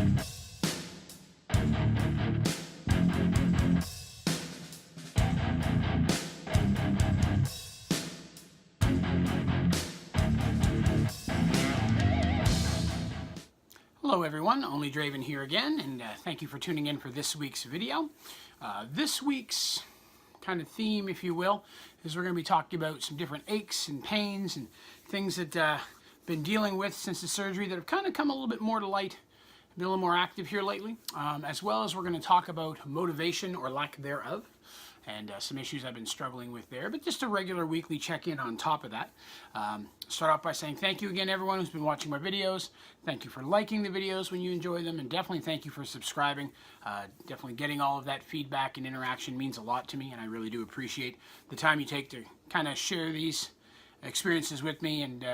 Hello everyone, Onlydraven here again, and thank you for tuning in for this week's video. This week's kind of theme, if you will, is we're going to be talking about some different aches and pains and things that I've been dealing with since the surgery that have kind of come a little bit more to light, been a little more active here lately, as well as we're going to talk about motivation or lack thereof, and some issues I've been struggling with there, but just a regular weekly check-in on top of that. Start off by saying thank you again everyone who's been watching my videos. Thank you for liking the videos when you enjoy them, and definitely thank you for subscribing. Definitely getting all of that feedback and interaction means a lot to me, and I really do appreciate the time you take to kind of share these experiences with me and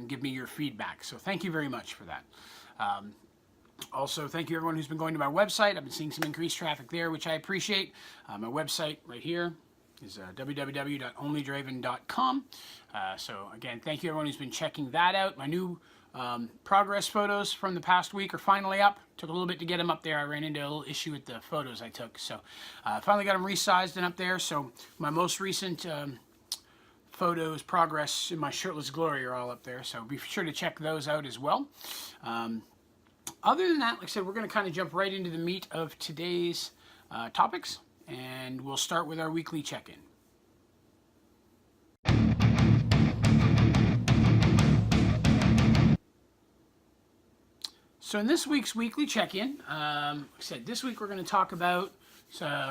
give me your feedback. So thank you very much for that. Also, thank you everyone who's been going to my website. I've been seeing some increased traffic there, which I appreciate. My website right here is www.onlydraven.com. So again, thank you everyone who's been checking that out. My new progress photos from the past week are finally up. Took a little bit to get them up there. I ran into a little issue with the photos I took. So finally got them resized and up there. So my most recent photos, progress in my shirtless glory are all up there. So be sure to check those out as well. Other than that, like I said, we're going to kind of jump right into the meat of today's topics, and we'll start with our weekly check-in. So in this week's weekly check-in, like I said, this week we're going to talk about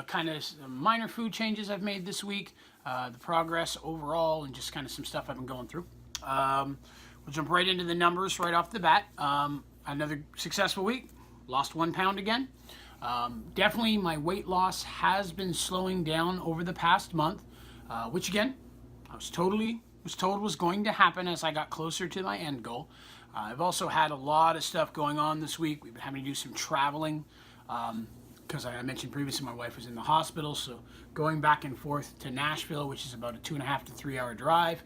kind of some minor food changes I've made this week, the progress overall, and just kind of some stuff I've been going through. We'll jump right into the numbers right off the bat. Another successful week, lost 1 pound again. Definitely my weight loss has been slowing down over the past month, which again, I was told was going to happen as I got closer to my end goal. I've also had a lot of stuff going on this week. We've been having to do some traveling because I mentioned previously my wife was in the hospital, so going back and forth to Nashville, which is about a 2.5 to 3 hour drive.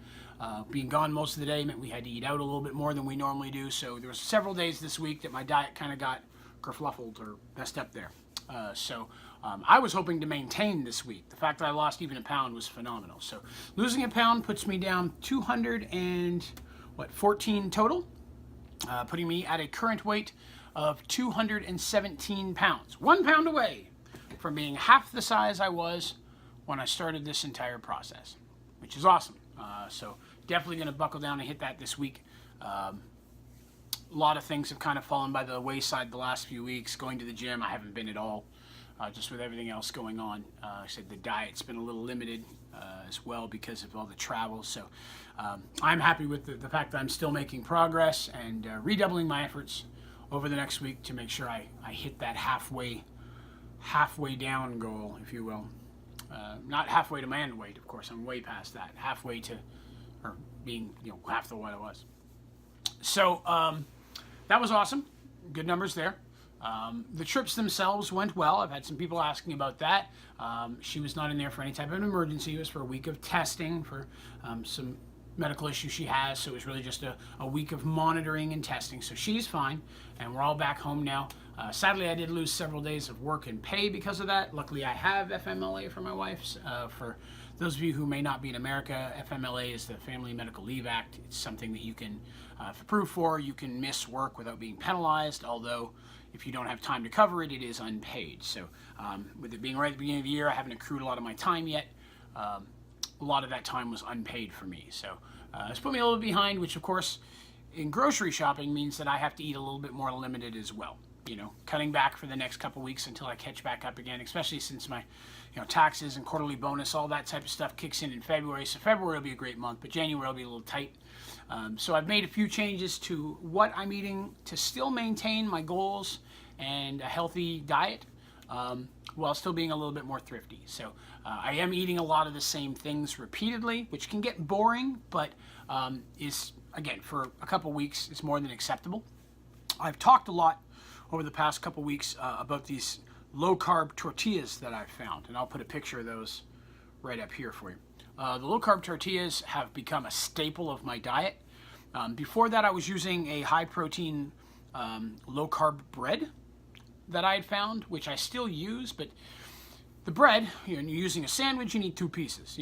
Being gone most of the day meant we had to eat out a little bit more than we normally do, so there were several days this week that my diet kind of got kerfluffled or messed up there. I was hoping to maintain this week. The fact that I lost even a pound was phenomenal. So losing a pound puts me down 214 total, putting me at a current weight of 217 pounds. 1 pound away from being half the size I was when I started this entire process, which is awesome. So definitely going to buckle down and hit that this week. A lot of things have kind of fallen by the wayside the last few weeks. Going to the gym, I haven't been at all, just with everything else going on. I said the diet's been a little limited as well because of all the travel. So I'm happy with the fact that I'm still making progress and redoubling my efforts over the next week to make sure I hit that halfway down goal, if you will. Not halfway to my end weight, of course. I'm way past that. Halfway to, or being, half the what I was. So that was awesome. Good numbers there. The trips themselves went well. I've had some people asking about that. She was not in there for any type of an emergency. It was for a week of testing for some medical issues she has. So it was really just a week of monitoring and testing. So she's fine, and we're all back home now. Sadly, I did lose several days of work and pay because of that. Luckily, I have FMLA for my wife's. For those of you who may not be in America, FMLA is the Family Medical Leave Act. It's something that you can, if approved for, you can miss work without being penalized, although if you don't have time to cover it, it is unpaid. So with it being right at the beginning of the year, I haven't accrued a lot of my time yet. A lot of that time was unpaid for me. So it's put me a little behind, which of course, in grocery shopping means that I have to eat a little bit more limited as well. Cutting back for the next couple weeks until I catch back up again, especially since my, taxes and quarterly bonus, all that type of stuff kicks in February. So February will be a great month, but January will be a little tight. So I've made a few changes to what I'm eating to still maintain my goals and a healthy diet, while still being a little bit more thrifty. So I am eating a lot of the same things repeatedly, which can get boring, but is, again, for a couple weeks, it's more than acceptable. I've talked a lot over the past couple weeks about these low-carb tortillas that I've found, and I'll put a picture of those right up here for you. The low-carb tortillas have become a staple of my diet. Before that, I was using a high-protein low-carb bread, that I had found, which I still use, but the bread, you're using a sandwich, you need 2 pieces,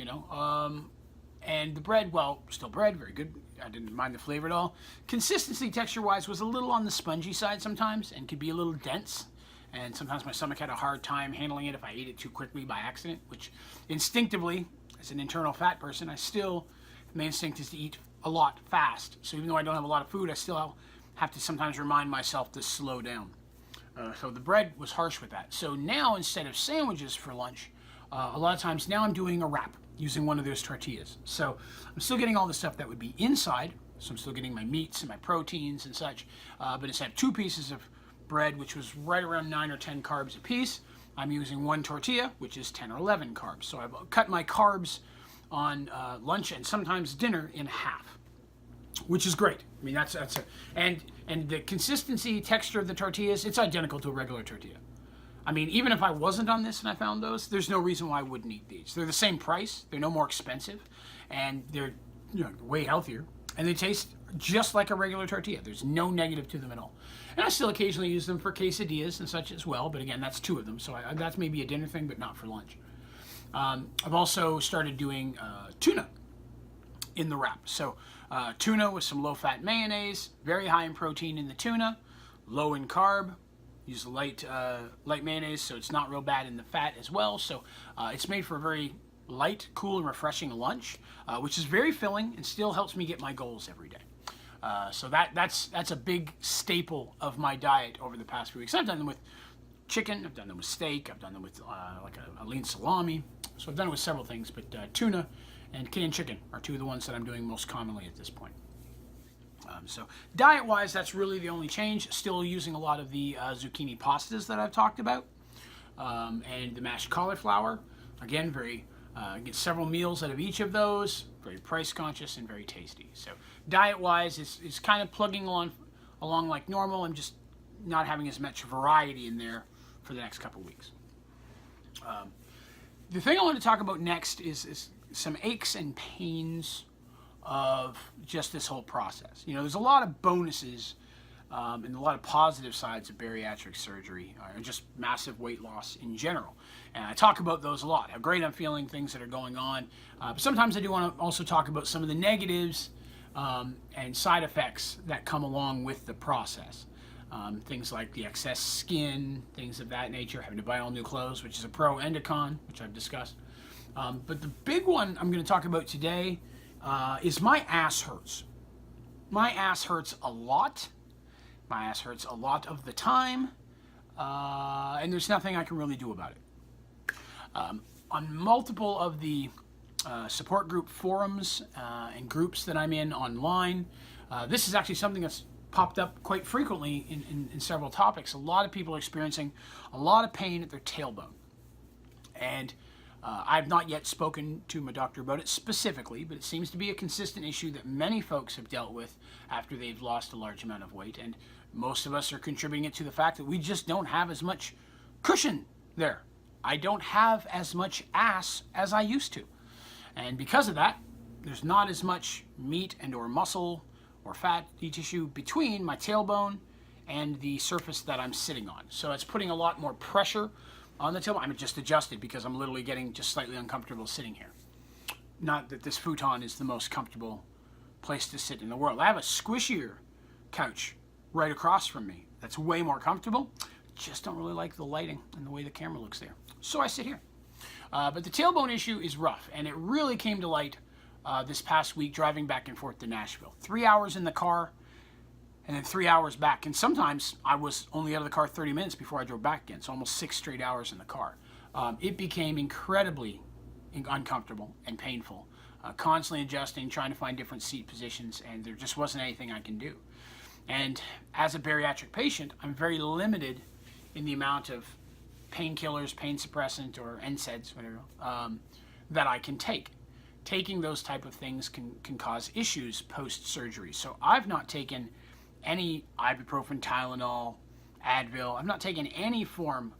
and the bread, well, still bread, very good. I didn't mind the flavor at all. Consistency, texture-wise, was a little on the spongy side sometimes and could be a little dense. And sometimes my stomach had a hard time handling it if I ate it too quickly by accident, which instinctively, as an internal fat person, my instinct is to eat a lot fast. So even though I don't have a lot of food, I still have to sometimes remind myself to slow down. So the bread was harsh with that. So now, instead of sandwiches for lunch, a lot of times now I'm doing a wrap using one of those tortillas. So I'm still getting all the stuff that would be inside. So I'm still getting my meats and my proteins and such. But instead of 2 pieces of bread, which was right around 9 or 10 carbs a piece, I'm using 1 tortilla, which is 10 or 11 carbs. So I've cut my carbs on lunch and sometimes dinner in half, which is great. I mean, and the consistency, texture of the tortillas, it's identical to a regular tortilla. I mean, even if I wasn't on this and I found those, there's no reason why I wouldn't eat these. They're the same price, they're no more expensive, and they're way healthier, and they taste just like a regular tortilla. There's no negative to them at all. And I still occasionally use them for quesadillas and such as well, but again, that's 2 of them, so that's maybe a dinner thing, but not for lunch. I've also started doing tuna in the wrap. So tuna with some low-fat mayonnaise, very high in protein in the tuna, low in carb. Use light mayonnaise, so it's not real bad in the fat as well. So it's made for a very light, cool, and refreshing lunch, which is very filling and still helps me get my goals every day. So that's a big staple of my diet over the past few weeks. I've done them with chicken, I've done them with steak, I've done them with like a lean salami. So I've done it with several things, but tuna and canned chicken are 2 of the ones that I'm doing most commonly at this point. So diet-wise, that's really the only change. Still using a lot of the zucchini pastas that I've talked about, and the mashed cauliflower. Again, get several meals out of each of those. Very price conscious and very tasty. So diet-wise, it's kind of plugging along like normal. I'm just not having as much variety in there for the next couple weeks. The thing I want to talk about next is some aches and pains of just this whole process. There's a lot of bonuses and a lot of positive sides of bariatric surgery, or just massive weight loss in general. And I talk about those a lot, how great I'm feeling, things that are going on. But sometimes I do want to also talk about some of the negatives and side effects that come along with the process. Things like the excess skin, things of that nature, having to buy all new clothes, which is a pro and a con, which I've discussed. But the big one I'm going to talk about today is my ass hurts. My ass hurts a lot. My ass hurts a lot of the time, and there's nothing I can really do about it. On multiple of the support group forums and groups that I'm in online, this is actually something that's popped up quite frequently in several topics. A lot of people are experiencing a lot of pain at their tailbone. And I've not yet spoken to my doctor about it specifically, but it seems to be a consistent issue that many folks have dealt with after they've lost a large amount of weight. And most of us are contributing it to the fact that we just don't have as much cushion there. I don't have as much ass as I used to. And because of that, there's not as much meat and or muscle or fatty tissue between my tailbone and the surface that I'm sitting on. So it's putting a lot more pressure on the tailbone. I'm just adjusted because I'm literally getting just slightly uncomfortable sitting here. Not that this futon is the most comfortable place to sit in the world. I have a squishier couch right across from me that's way more comfortable. Just don't really like the lighting and the way the camera looks there. So I sit here. But the tailbone issue is rough, and it really came to light this past week driving back and forth to Nashville. 3 hours in the car, and then 3 hours back. And sometimes I was only out of the car 30 minutes before I drove back again, so almost 6 straight hours in the car. It became incredibly uncomfortable and painful, constantly adjusting, trying to find different seat positions, and there just wasn't anything I can do. And as a bariatric patient, I'm very limited in the amount of painkillers, pain suppressant, or NSAIDs, whatever, that I can take. Taking those type of things can cause issues post-surgery. So I've not taken any ibuprofen, Tylenol, Advil. I've not taken any form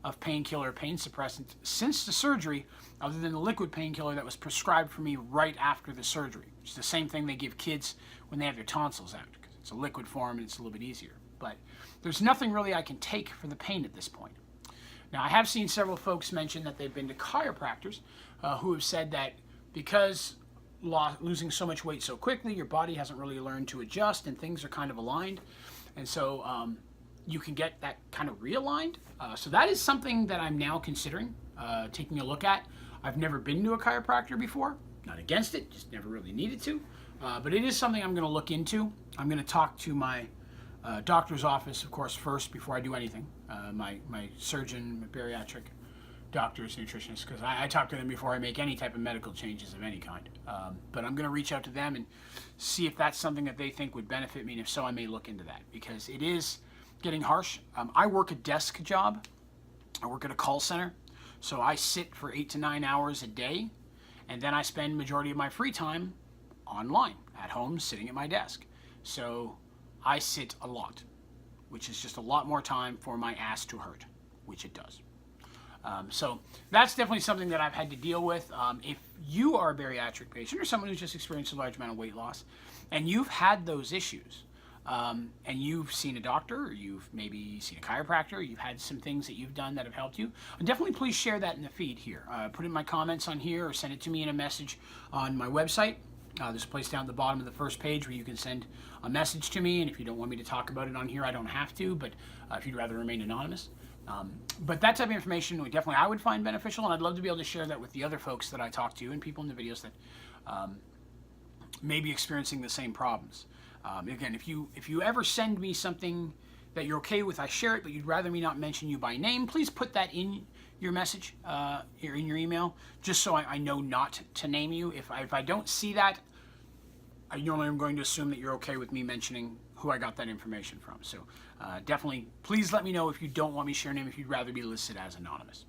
of painkiller, pain suppressant since the surgery, other than the liquid painkiller that was prescribed for me right after the surgery, which is the same thing they give kids when they have their tonsils out. It's a liquid form and it's a little bit easier. But there's nothing really I can take for the pain at this point. Now, I have seen several folks mention that they've been to chiropractors who have said that because losing so much weight so quickly, your body hasn't really learned to adjust and things are kind of aligned. And so you can get that kind of realigned. So that is something that I'm now considering taking a look at. I've never been to a chiropractor before. Not against it, just never really needed to. But it is something I'm going to look into. I'm going to talk to my doctor's office, of course, first before I do anything. My surgeon, my bariatric doctors, nutritionists, because I talk to them before I make any type of medical changes of any kind. But I'm going to reach out to them and see if that's something that they think would benefit me, and if so, I may look into that, because it is getting harsh. I work a desk job. I work at a call center, so I sit for 8 to 9 hours a day, and then I spend majority of my free time online, at home, sitting at my desk. So I sit a lot, which is just a lot more time for my ass to hurt, which it does. So that's definitely something that I've had to deal with. If you are a bariatric patient or someone who's just experienced a large amount of weight loss and you've had those issues, and you've seen a doctor, or you've maybe seen a chiropractor, you've had some things that you've done that have helped you, definitely please share that in the feed here. Put it in my comments on here or send it to me in a message on my website. There's a place down at the bottom of the first page where you can send a message to me, and if you don't want me to talk about it on here, I don't have to, but if you'd rather remain anonymous. But that type of information I would find beneficial, and I'd love to be able to share that with the other folks that I talk to and people in the videos that may be experiencing the same problems. Again, if you ever send me something that you're okay with, I share it, but you'd rather me not mention you by name, please put that in your message, in your email, just so I know not to name you. If I don't see that, I normally am going to assume that you're okay with me mentioning who I got that information from. So definitely, please let me know if you don't want me to share a name, if you'd rather be listed as anonymous.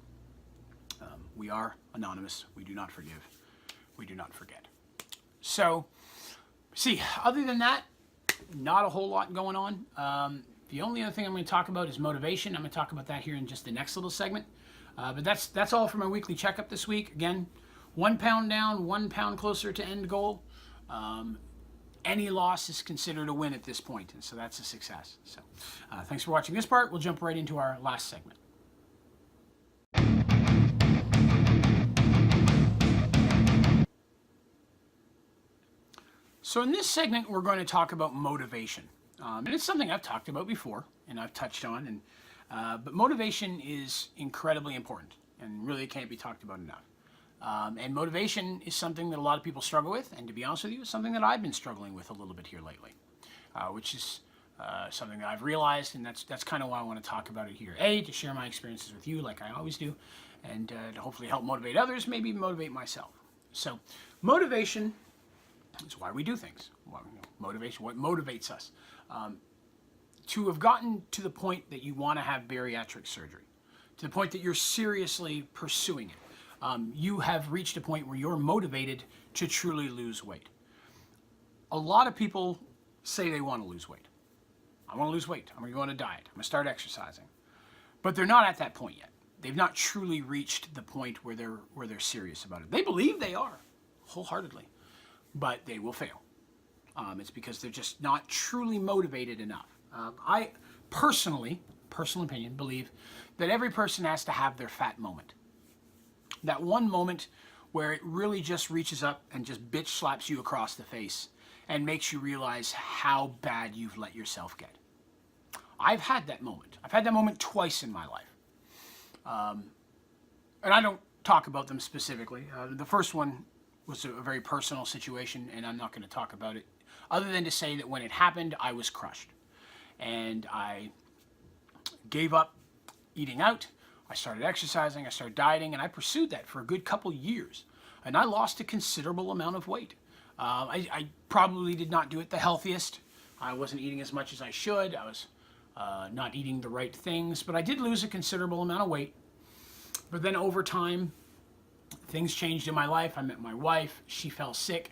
We are anonymous. We do not forgive. We do not forget. So, see, other than that, not a whole lot going on. The only other thing I'm going to talk about is motivation. I'm going to talk about that here in just the next little segment. But that's all for my weekly checkup this week. Again, 1 pound down, 1 pound closer to end goal. Any loss is considered a win at this point, and so that's a success. So thanks for watching this part. We'll jump right into our last segment. So in this segment, we're going to talk about motivation. And it's something I've talked about before, and I've touched on, but motivation is incredibly important, and really can't be talked about enough. And motivation is something that a lot of people struggle with, and to be honest with you, it's something that I've been struggling with a little bit here lately, which is something that I've realized, and that's kind of why I want to talk about it here. To share my experiences with you, like I always do, and to hopefully help motivate others, maybe motivate myself. So, motivation is why we do things. Motivation, what motivates us. To have gotten to the point that you want to have bariatric surgery, to the point that you're seriously pursuing it. You have reached a point where you're motivated to truly lose weight. A lot of people say they want to lose weight. I want to lose weight. I'm going to go on a diet. I'm going to start exercising. But they're not at that point yet. They've not truly reached the point where they're serious about it. They believe they are, wholeheartedly, but they will fail. It's because they're just not truly motivated enough. I personally, personal opinion, believe that every person has to have their fat moment. That one moment where it really just reaches up and just bitch slaps you across the face and makes you realize how bad you've let yourself get. I've had that moment. I've had that moment twice in my life. And I don't talk about them specifically. The first one was a very personal situation, and I'm not going to talk about it, other than to say that when it happened, I was crushed. And I gave up eating out. I started exercising, I started dieting, and I pursued that for a good couple years. And I lost a considerable amount of weight. I probably did not do it the healthiest. I wasn't eating as much as I should. I was not eating the right things, but I did lose a considerable amount of weight. But then over time, things changed in my life. I met my wife. She fell sick.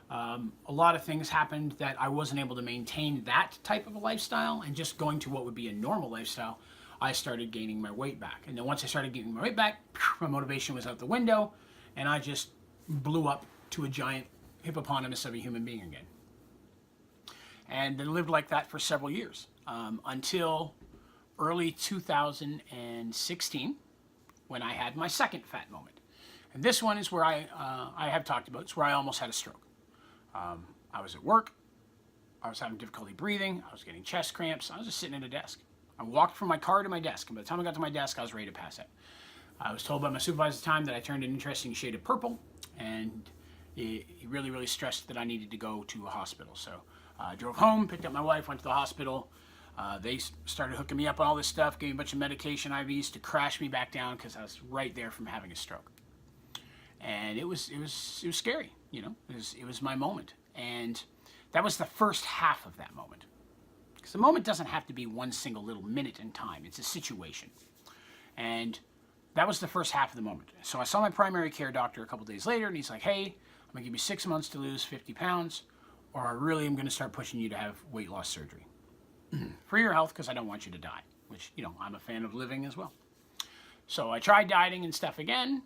A lot of things happened that I wasn't able to maintain that type of a lifestyle, and just going to what would be a normal lifestyle, I started gaining my weight back. And then once I started gaining my weight back, my motivation was out the window, and I just blew up to a giant hippopotamus of a human being again. and then lived like that for several years until early 2016 when I had my second fat moment. And this one is where I have talked about, it's where I almost had a stroke. I was at work, I was having difficulty breathing, I was getting chest cramps, I was just sitting at a desk. I walked from my car to my desk, and by the time I got to my desk, I was ready to pass out. I was told by my supervisor at the time that I turned an interesting shade of purple, and he really, really stressed that I needed to go to a hospital. So I drove home, picked up my wife, went to the hospital. They started hooking me up on all this stuff, gave me a bunch of medication IVs to crash me back down because I was right there from having a stroke. And it was scary, you know. It was my moment, and that was the first half of that moment. Because the moment doesn't have to be one single little minute in time; it's a situation. And that was the first half of the moment. So I saw my primary care doctor a couple days later, and he's like, "Hey, I'm gonna give you 6 months to lose 50 pounds, or I really am gonna start pushing you to have weight loss surgery for your health, because I don't want you to die." Which, you know, I'm a fan of living as well. So I tried dieting and stuff again,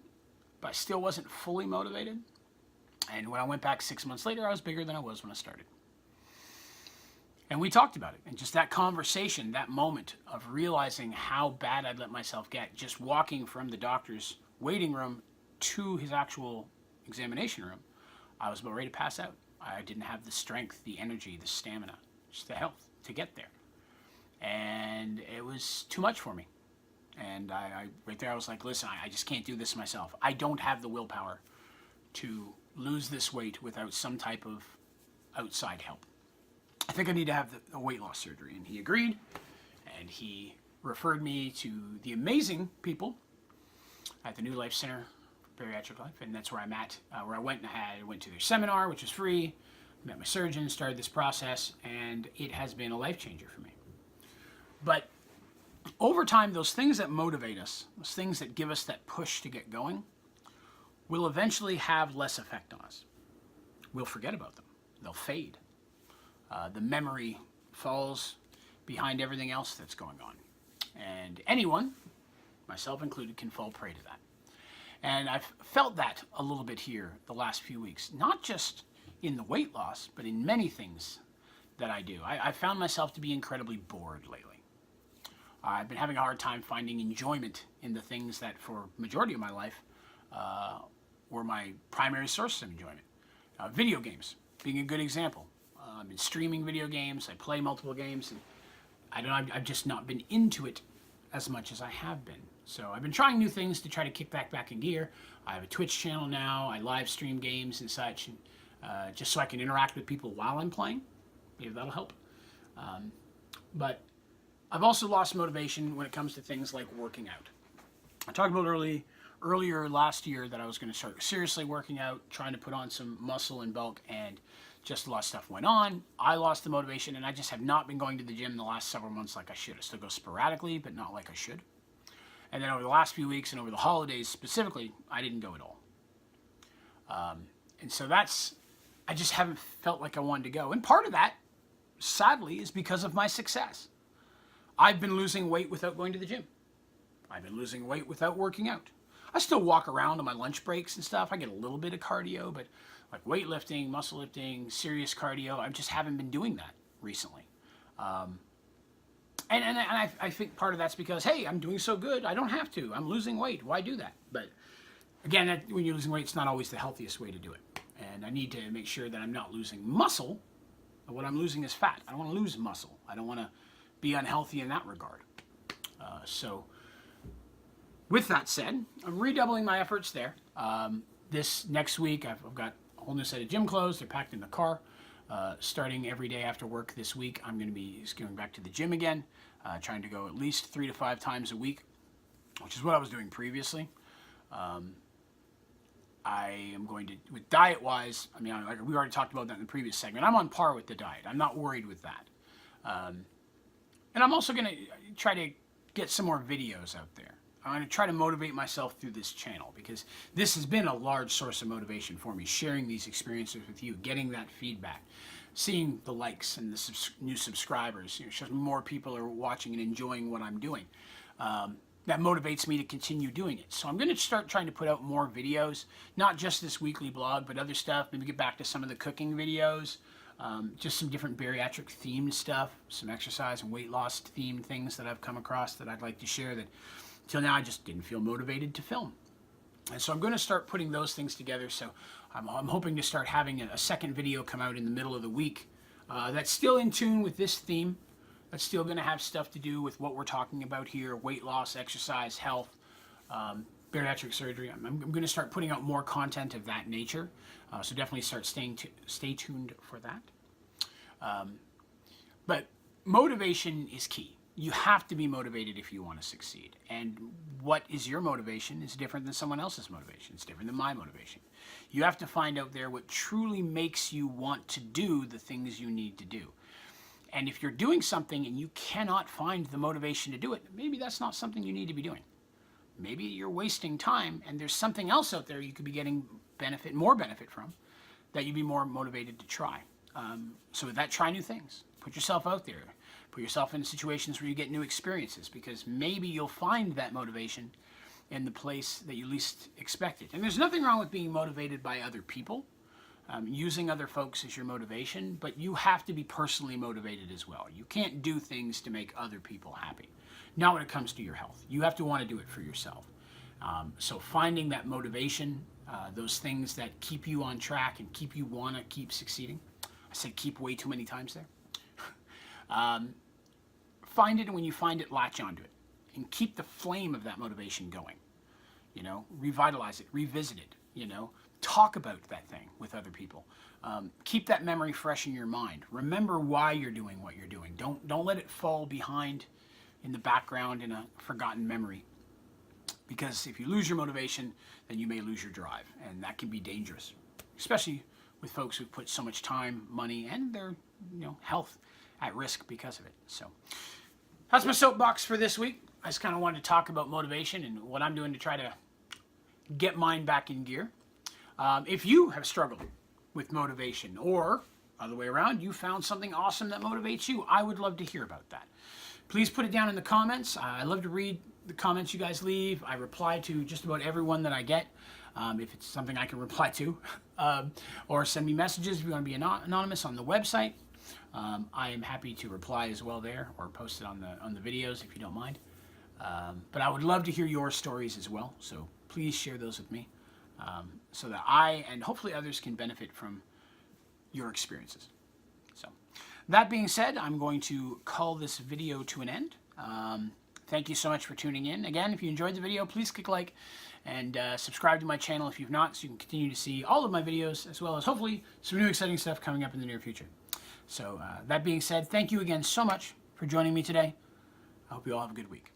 but I still wasn't fully motivated. And when I went back 6 months later, I was bigger than I was when I started. And we talked about it. And just that conversation, that moment of realizing how bad I'd let myself get, just walking from the doctor's waiting room to his actual examination room, I was about ready to pass out. I didn't have the strength, the energy, the stamina, just the health to get there. And it was too much for me. And I right there, I was like, listen, I just can't do this myself. I don't have the willpower to lose this weight without some type of outside help. I think I need to have a weight loss surgery. And he agreed, and he referred me to the amazing people at the New Life Center for Bariatric Life, and that's where I'm at, where I went to their seminar, which was free, met my surgeon, started this process, and it has been a life changer for me. But over time, those things that motivate us, those things that give us that push to get going, will eventually have less effect on us. We'll forget about them. They'll fade. The memory falls behind everything else that's going on. And anyone, myself included, can fall prey to that. And I've felt that a little bit here the last few weeks, not just in the weight loss, but in many things that I do. I found myself to be incredibly bored lately. I've been having a hard time finding enjoyment in the things that, for majority of my life, were my primary sources of enjoyment. Video games being a good example. I've been streaming video games. I play multiple games, and I've just not been into it as much as I have been. So I've been trying new things to try to kick back in gear. I have a Twitch channel now. I live stream games and such, and just so I can interact with people while I'm playing. Maybe that'll help. But I've also lost motivation when it comes to things like working out. I talked about earlier last year that I was going to start seriously working out, trying to put on some muscle and bulk, and just a lot of stuff went on. I lost the motivation, and I just have not been going to the gym the last several months like I should. I still go sporadically, but not like I should. And then over the last few weeks and over the holidays specifically, I didn't go at all. And so I just haven't felt like I wanted to go. And part of that, sadly, is because of my success. I've been losing weight without going to the gym. I've been losing weight without working out. I still walk around on my lunch breaks and stuff. I get a little bit of cardio, but like weightlifting, muscle lifting, serious cardio, I just haven't been doing that recently. And I think part of that's because, hey, I'm doing so good, I don't have to. I'm losing weight. Why do that? But again, when you're losing weight, it's not always the healthiest way to do it. And I need to make sure that I'm not losing muscle, but what I'm losing is fat. I don't want to lose muscle. I don't want to be unhealthy in that regard. So with that said, I'm redoubling my efforts there. This next week, I've got a whole new set of gym clothes. They're packed in the car. Starting every day after work this week, I'm going to be going back to the gym again, trying to go at least 3 to 5 times a week, which is what I was doing previously. I am going to, with diet-wise, I mean, like we already talked about that in the previous segment. I'm on par with the diet. I'm not worried with that. And I'm also going to try to get some more videos out there. I'm going to try to motivate myself through this channel, because this has been a large source of motivation for me, sharing these experiences with you, getting that feedback, seeing the likes and the new subscribers. Shows more people are watching and enjoying what I'm doing. That motivates me to continue doing it. So I'm going to start trying to put out more videos, not just this weekly blog, but other stuff. Maybe get back to some of the cooking videos, just some different bariatric themed stuff, some exercise and weight loss themed things that I've come across that I'd like to share that till now I just didn't feel motivated to film. And so I'm going to start putting those things together. So I'm hoping to start having a second video come out in the middle of the week that's still in tune with this theme. That's still going to have stuff to do with what we're talking about here: weight loss, exercise, health, bariatric surgery. I'm going to start putting out more content of that nature. So definitely stay tuned for that. But motivation is key. You have to be motivated if you want to succeed. And what is your motivation is different than someone else's motivation. It's different than my motivation. You have to find out there what truly makes you want to do the things you need to do. And if you're doing something and you cannot find the motivation to do it, maybe that's not something you need to be doing. Maybe you're wasting time and there's something else out there you could be getting more benefit from, that you'd be more motivated to try. So with that, try new things. Put yourself out there. Put yourself in situations where you get new experiences, because maybe you'll find that motivation in the place that you least expect it. And there's nothing wrong with being motivated by other people, using other folks as your motivation, but you have to be personally motivated as well. You can't do things to make other people happy. Not when it comes to your health. You have to want to do it for yourself. So finding that motivation, those things that keep you on track and keep you want to keep succeeding. I said keep way too many times there. Find it, and when you find it, latch onto it and keep the flame of that motivation going. You know, revitalize it, revisit it, you know, talk about that thing with other people. Keep that memory fresh in your mind. Remember why you're doing what you're doing. Don't let it fall behind in the background in a forgotten memory. Because if you lose your motivation, then you may lose your drive, and that can be dangerous, especially with folks who put so much time, money, and their health at risk because of it. So that's my soapbox for this week. I just kind of wanted to talk about motivation and what I'm doing to try to get mine back in gear. If you have struggled with motivation, or other way around, you found something awesome that motivates you, I would love to hear about that. Please put it down in the comments. I love to read the comments you guys leave. I reply to just about everyone that I get, if it's something I can reply to, or send me messages if you want to be anonymous on the website. I am happy to reply as well there, or post it on the videos if you don't mind. But I would love to hear your stories as well, so please share those with me, so that I and hopefully others can benefit from your experiences. So that being said, I'm going to call this video to an end. Thank you so much for tuning in. Again, if you enjoyed the video, please click like and subscribe to my channel if you've not, so you can continue to see all of my videos, as well as hopefully some new exciting stuff coming up in the near future. So that being said, thank you again so much for joining me today. I hope you all have a good week.